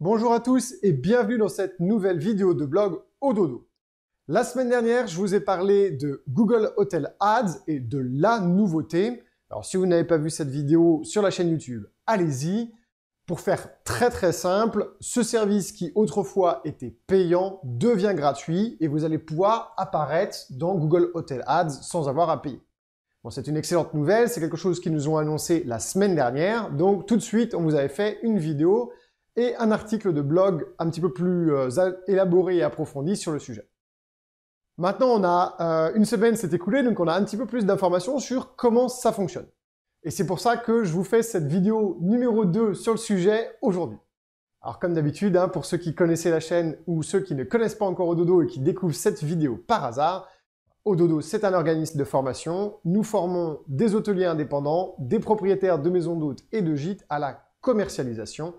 Bonjour à tous et bienvenue dans cette nouvelle vidéo de blog Ododo. La semaine dernière, je vous ai parlé de Google Hotel Ads et de la nouveauté. Alors si vous n'avez pas vu cette vidéo sur la chaîne YouTube, allez-y. Pour faire très simple, ce service qui autrefois était payant devient gratuit et vous allez pouvoir apparaître dans Google Hotel Ads sans avoir à payer. Bon, c'est une excellente nouvelle, c'est quelque chose qu'ils nous ont annoncé la semaine dernière. Donc tout de suite, on vous avait fait une vidéo et un article de blog un petit peu plus élaboré et approfondi sur le sujet. Maintenant, on a une semaine s'est écoulée, donc on a un petit peu plus d'informations sur comment ça fonctionne. Et c'est pour ça que je vous fais cette vidéo numéro 2 sur le sujet aujourd'hui. Alors comme d'habitude, pour ceux qui connaissaient la chaîne ou ceux qui ne connaissent pas encore Ododo et qui découvrent cette vidéo par hasard, Ododo, c'est un organisme de formation. Nous formons des hôteliers indépendants, des propriétaires de maisons d'hôtes et de gîtes à la commercialisation.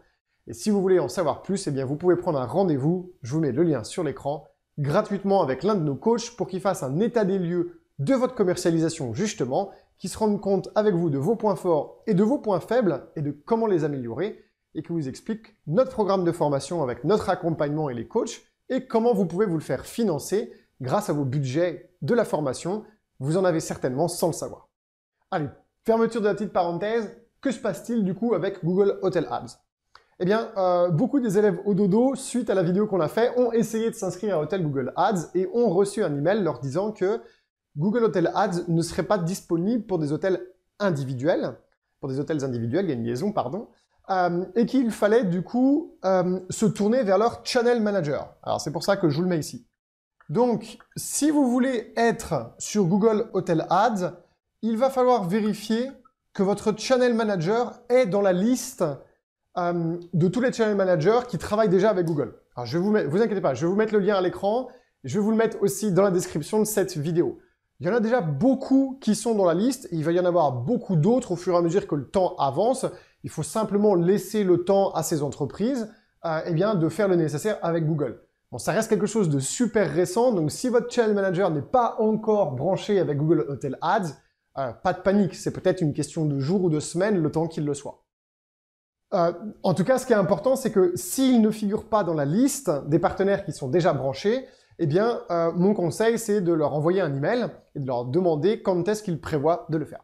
Et si vous voulez en savoir plus, eh bien vous pouvez prendre un rendez-vous, je vous mets le lien sur l'écran, gratuitement avec l'un de nos coachs pour qu'il fasse un état des lieux de votre commercialisation justement, qui se rende compte avec vous de vos points forts et de vos points faibles et de comment les améliorer et qui vous explique notre programme de formation avec notre accompagnement et les coachs et comment vous pouvez vous le faire financer grâce à vos budgets de la formation. Vous en avez certainement sans le savoir. Allez, fermeture de la petite parenthèse, que se passe-t-il du coup avec Google Hotel Ads? Eh bien, beaucoup des élèves Ododo, suite à la vidéo qu'on a fait, ont essayé de s'inscrire à Hotel Google Ads et ont reçu un email leur disant que Google Hotel Ads ne serait pas disponible pour des hôtels individuels, il y a une liaison, pardon, et qu'il fallait du coup se tourner vers leur Channel Manager. Alors c'est pour ça que je vous le mets ici. Donc, si vous voulez être sur Google Hotel Ads, il va falloir vérifier que votre Channel Manager est dans la liste de tous les Channel Managers qui travaillent déjà avec Google. Alors, vous inquiétez pas, je vais vous mettre le lien à l'écran, je vais vous le mettre aussi dans la description de cette vidéo. Il y en a déjà beaucoup qui sont dans la liste, et il va y en avoir beaucoup d'autres au fur et à mesure que le temps avance. Il faut simplement laisser le temps à ces entreprises de faire le nécessaire avec Google. Bon, ça reste quelque chose de super récent, donc si votre Channel Manager n'est pas encore branché avec Google Hotel Ads, pas de panique, c'est peut-être une question de jours ou de semaines, le temps qu'il le soit. En tout cas, ce qui est important, c'est que s'il ne figure pas dans la liste des partenaires qui sont déjà branchés, eh bien, mon conseil, c'est de leur envoyer un email et de leur demander quand est-ce qu'ils prévoient de le faire.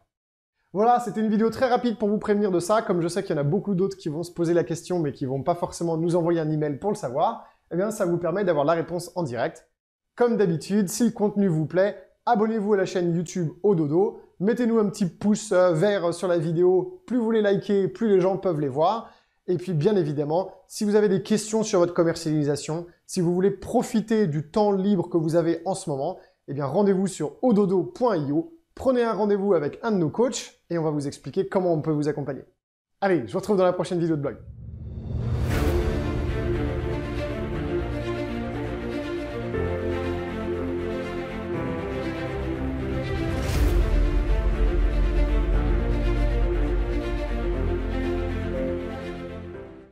Voilà, c'était une vidéo très rapide pour vous prévenir de ça. Comme je sais qu'il y en a beaucoup d'autres qui vont se poser la question, mais qui vont pas forcément nous envoyer un email pour le savoir, eh bien, ça vous permet d'avoir la réponse en direct. Comme d'habitude, si le contenu vous plaît, abonnez-vous à la chaîne YouTube Ododo. Mettez-nous un petit pouce vert sur la vidéo. Plus vous les likez, plus les gens peuvent les voir. Et puis, bien évidemment, si vous avez des questions sur votre commercialisation, si vous voulez profiter du temps libre que vous avez en ce moment, eh bien, rendez-vous sur ododo.io. Prenez un rendez-vous avec un de nos coachs et on va vous expliquer comment on peut vous accompagner. Allez, je vous retrouve dans la prochaine vidéo de blog.